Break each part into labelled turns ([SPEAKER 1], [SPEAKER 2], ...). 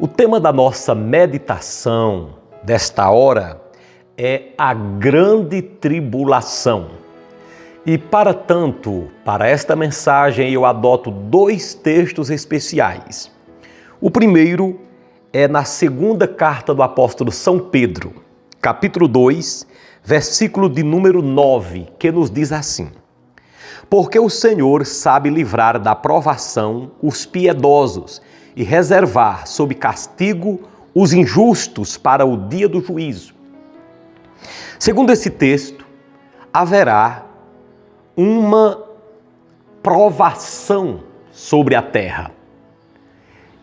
[SPEAKER 1] O tema da nossa meditação desta hora é a grande tribulação. E para tanto, para esta mensagem eu adoto dois textos especiais. O primeiro é na segunda carta do apóstolo São Pedro, capítulo 2, versículo de número 9, que nos diz assim: Porque o Senhor sabe livrar da provação os piedosos e reservar sob castigo os injustos para o dia do juízo. Segundo esse texto, haverá uma provação sobre a terra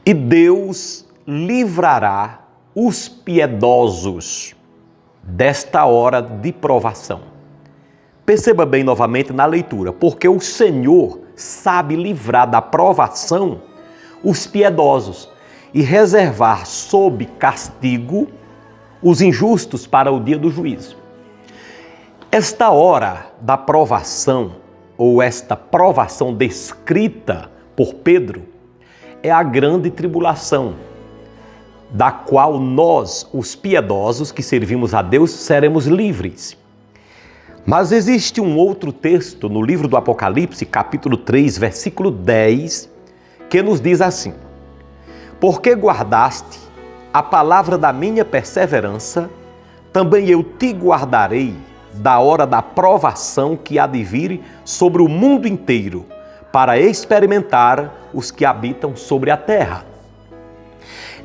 [SPEAKER 1] e Deus livrará os piedosos desta hora de provação. Perceba bem novamente na leitura, porque o Senhor sabe livrar da provação os piedosos e reservar sob castigo os injustos para o dia do juízo. Esta hora da provação, ou esta provação descrita por Pedro, é a grande tribulação, da qual nós, os piedosos que servimos a Deus, seremos livres. Mas existe um outro texto no livro do Apocalipse, capítulo 3, versículo 10, que nos diz assim: Porque guardaste a palavra da minha perseverança, também eu te guardarei da hora da provação que há de vir sobre o mundo inteiro, para experimentar os que habitam sobre a terra.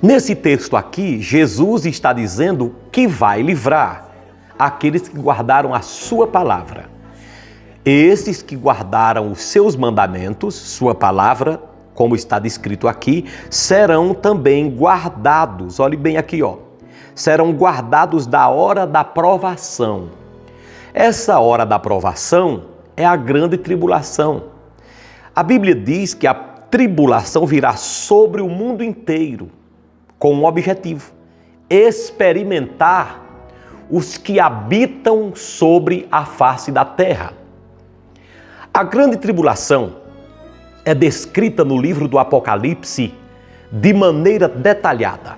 [SPEAKER 1] Nesse texto aqui, Jesus está dizendo que vai livrar aqueles que guardaram a sua palavra. Esses que guardaram os seus mandamentos, sua palavra, como está descrito aqui, serão também guardados. Olhe bem aqui, serão guardados da hora da provação. Essa hora da provação é a grande tribulação. A Bíblia diz que a tribulação virá sobre o mundo inteiro, com um objetivo: experimentar os que habitam sobre a face da terra. A grande tribulação é descrita no livro do Apocalipse de maneira detalhada.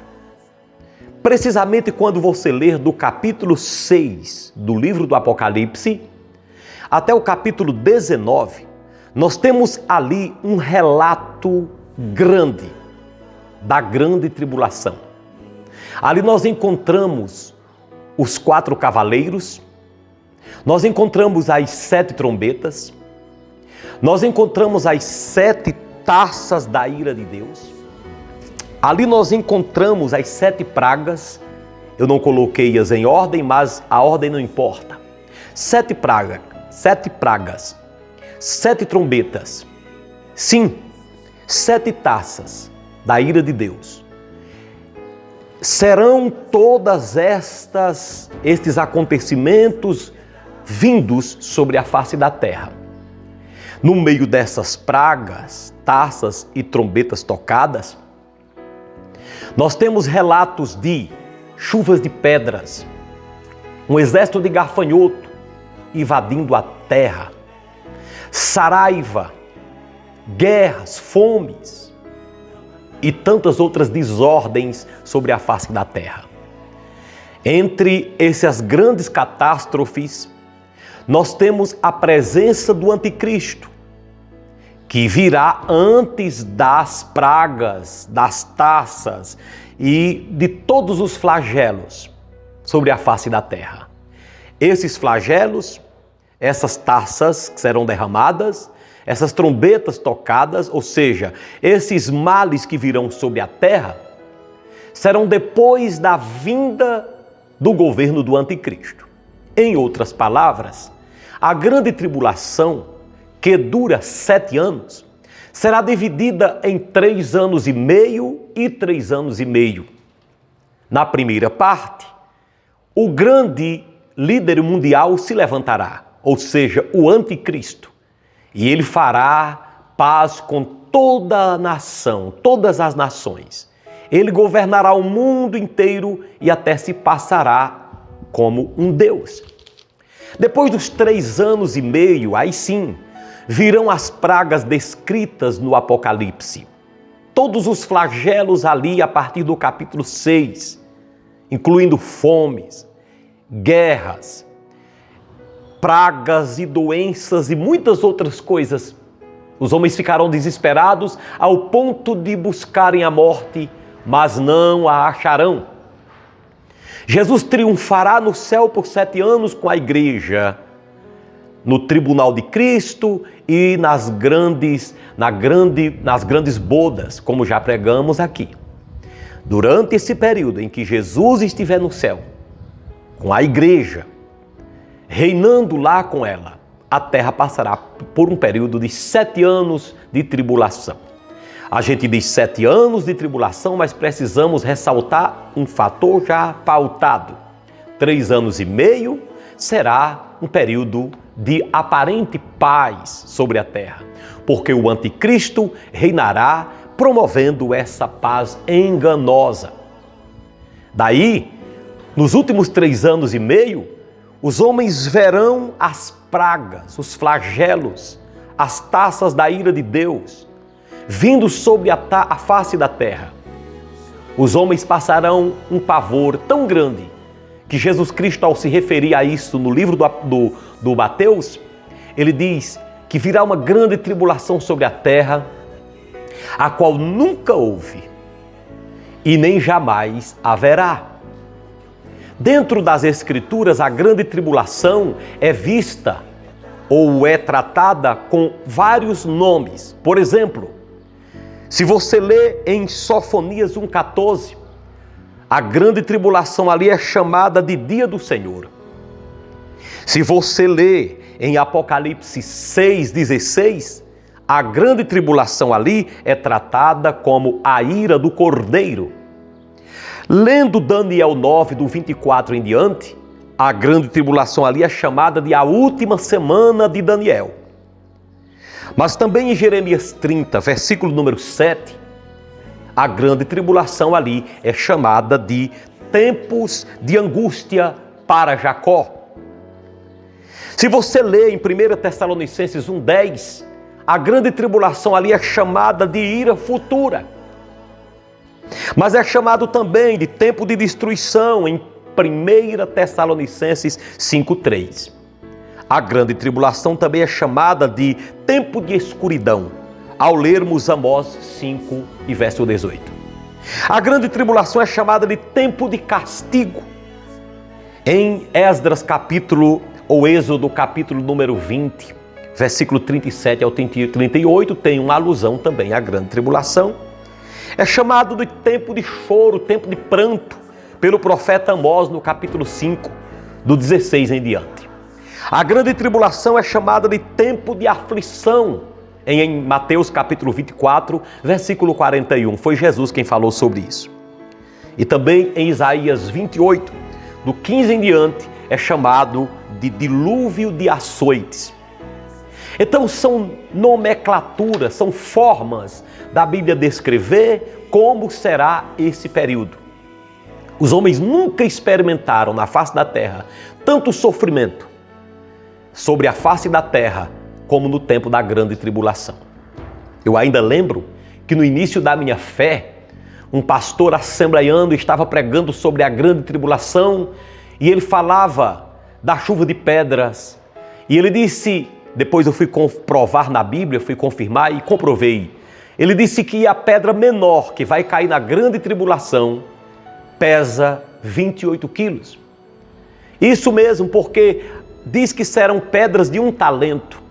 [SPEAKER 1] Precisamente quando você ler do capítulo 6 do livro do Apocalipse até o capítulo 19, nós temos ali um relato grande da grande tribulação. Ali nós encontramos os 4 cavaleiros, nós encontramos as 7 trombetas, nós encontramos as 7 taças da ira de Deus. Ali nós encontramos as 7 pragas. Eu não coloquei-as em ordem, mas a ordem não importa. 7 pragas, 7 trombetas. Sim, 7 taças da ira de Deus. Serão todas estes acontecimentos vindos sobre a face da terra. No meio dessas pragas, taças e trombetas tocadas, nós temos relatos de chuvas de pedras, um exército de gafanhoto invadindo a terra, saraiva, guerras, fomes e tantas outras desordens sobre a face da terra. Entre essas grandes catástrofes, nós temos a presença do anticristo, que virá antes das pragas, das taças e de todos os flagelos sobre a face da terra. Esses flagelos, essas taças que serão derramadas, essas trombetas tocadas, ou seja, esses males que virão sobre a terra, serão depois da vinda do governo do anticristo. Em outras palavras, a grande tribulação, que dura 7 anos, será dividida em 3 anos e meio e 3 anos e meio. Na primeira parte, o grande líder mundial se levantará, ou seja, o anticristo, e ele fará paz com toda a nação, todas as nações. Ele governará o mundo inteiro e até se passará como um Deus. Depois dos 3 anos e meio, aí sim, virão as pragas descritas no Apocalipse. todos os flagelos ali a partir do capítulo 6, incluindo fomes, guerras, pragas e doenças e muitas outras coisas. Os homens ficarão desesperados ao ponto de buscarem a morte, mas não a acharão. Jesus triunfará no céu por 7 anos com a igreja, no tribunal de Cristo e nas grandes bodas, como já pregamos aqui. Durante esse período em que Jesus estiver no céu, com a igreja, reinando lá com ela, a terra passará por um período de 7 anos de tribulação. A gente diz 7 anos de tribulação, mas precisamos ressaltar um fator já pautado. 3 anos e meio será um período de aparente paz sobre a terra, porque o anticristo reinará promovendo essa paz enganosa. Daí, nos últimos 3 anos e meio, os homens verão as pragas, os flagelos, as taças da ira de Deus, vindo sobre a face da terra. Os homens passarão um pavor tão grande que Jesus Cristo, ao se referir a isso no livro do Mateus, ele diz que virá uma grande tribulação sobre a terra, a qual nunca houve e nem jamais haverá. Dentro das Escrituras, a grande tribulação é vista ou é tratada com vários nomes. Por exemplo, se você lê em Sofonias 1,14, a grande tribulação ali é chamada de Dia do Senhor. Se você lê em Apocalipse 6,16, a grande tribulação ali é tratada como a ira do Cordeiro. Lendo Daniel 9, do 24 em diante, a grande tribulação ali é chamada de a última semana de Daniel. Mas também em Jeremias 30, versículo número 7, a grande tribulação ali é chamada de tempos de angústia para Jacó. Se você lê em 1 Tessalonicenses 1,10, a grande tribulação ali é chamada de ira futura. Mas é chamado também de tempo de destruição em 1 Tessalonicenses 5,3. A grande tribulação também é chamada de tempo de escuridão, ao lermos Amós 5 e verso 18. A grande tribulação é chamada de tempo de castigo. Em Êxodo capítulo número 20, versículo 37 ao 38, tem uma alusão também à grande tribulação. É chamado de tempo de choro, tempo de pranto, pelo profeta Amós no capítulo 5, do 16 em diante. A grande tribulação é chamada de tempo de aflição, em Mateus capítulo 24, versículo 41. Foi Jesus quem falou sobre isso. E também em Isaías 28, do 15 em diante, é chamado de dilúvio de açoites. Então são nomenclaturas, são formas da Bíblia descrever como será esse período. Os homens nunca experimentaram na face da terra tanto sofrimento sobre a face da terra como no tempo da grande tribulação. Eu ainda lembro que no início da minha fé, um pastor assembleiano estava pregando sobre a grande tribulação e ele falava da chuva de pedras. E ele disse, depois eu fui comprovar na Bíblia, fui confirmar e comprovei. Ele disse que a pedra menor que vai cair na grande tribulação pesa 28 quilos. Isso mesmo, porque diz que serão pedras de 1 talento.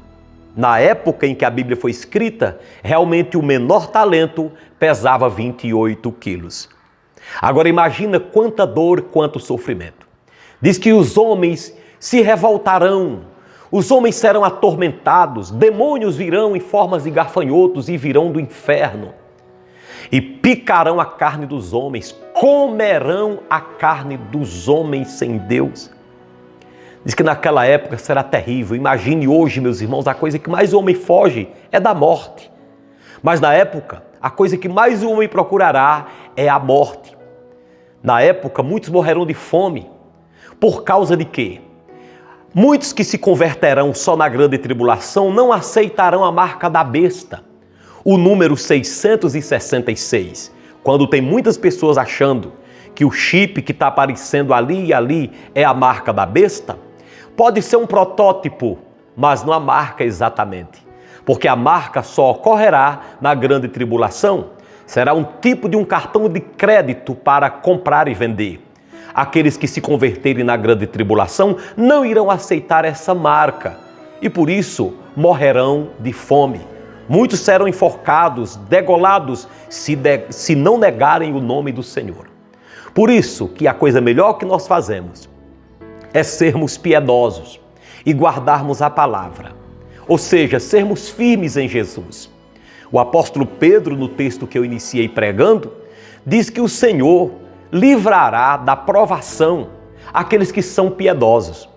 [SPEAKER 1] Na época em que a Bíblia foi escrita, realmente o menor talento pesava 28 quilos. Agora imagina quanta dor, quanto sofrimento. Diz que os homens se revoltarão, os homens serão atormentados, demônios virão em formas de gafanhotos e virão do inferno. E picarão a carne dos homens, comerão a carne dos homens sem Deus. Diz que naquela época será terrível. Imagine hoje, meus irmãos, a coisa que mais o homem foge é da morte. Mas na época, a coisa que mais o homem procurará é a morte. Na época, muitos morrerão de fome. Por causa de quê? Muitos que se converterão só na grande tribulação não aceitarão a marca da besta. O número 666, quando tem muitas pessoas achando que o chip que está aparecendo ali e ali é a marca da besta, pode ser um protótipo, mas não a marca exatamente. Porque a marca só ocorrerá na grande tribulação. Será um tipo de um cartão de crédito para comprar e vender. Aqueles que se converterem na grande tribulação não irão aceitar essa marca e por isso morrerão de fome. Muitos serão enforcados, degolados, se não negarem o nome do Senhor. Por isso que a coisa melhor que nós fazemos é sermos piedosos e guardarmos a palavra, ou seja, sermos firmes em Jesus. O apóstolo Pedro, no texto que eu iniciei pregando, diz que o Senhor livrará da provação aqueles que são piedosos.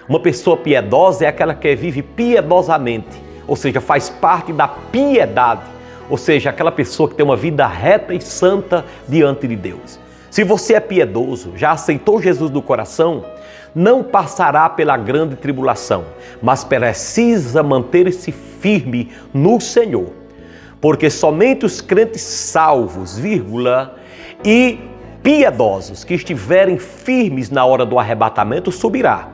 [SPEAKER 1] Uma pessoa piedosa é aquela que vive piedosamente, ou seja, faz parte da piedade, ou seja, aquela pessoa que tem uma vida reta e santa diante de Deus. Se você é piedoso, já aceitou Jesus no coração, não passará pela grande tribulação, mas precisa manter-se firme no Senhor. Porque somente os crentes salvos, e piedosos que estiverem firmes na hora do arrebatamento subirá.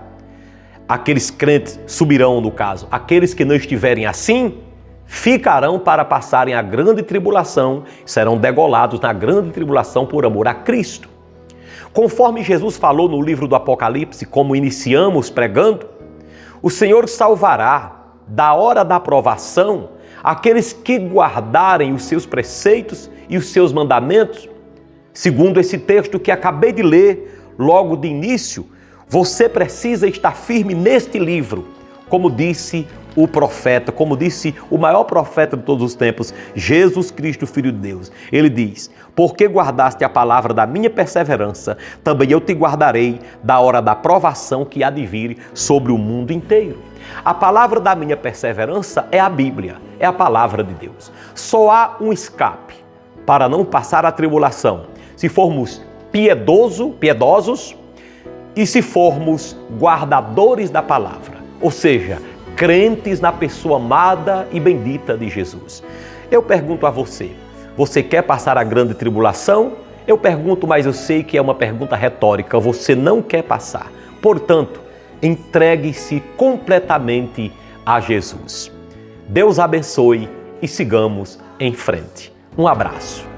[SPEAKER 1] Aqueles crentes subirão, no caso. Aqueles que não estiverem assim, ficarão para passarem a grande tribulação, serão degolados na grande tribulação por amor a Cristo. Conforme Jesus falou no livro do Apocalipse, como iniciamos pregando, o Senhor salvará da hora da provação aqueles que guardarem os seus preceitos e os seus mandamentos. Segundo esse texto que acabei de ler, logo de início, você precisa estar firme neste livro, como disse o profeta, como disse o maior profeta de todos os tempos, Jesus Cristo, Filho de Deus. Ele diz: porque guardaste a palavra da minha perseverança, também eu te guardarei da hora da provação que há de vir sobre o mundo inteiro. A palavra da minha perseverança é a Bíblia, é a palavra de Deus. Só há um escape para não passar a tribulação, se formos piedosos e se formos guardadores da palavra, ou seja, crentes na pessoa amada e bendita de Jesus. Eu pergunto a você, você quer passar a grande tribulação? Eu pergunto, mas eu sei que é uma pergunta retórica, você não quer passar. Portanto, entregue-se completamente a Jesus. Deus abençoe e sigamos em frente. Um abraço.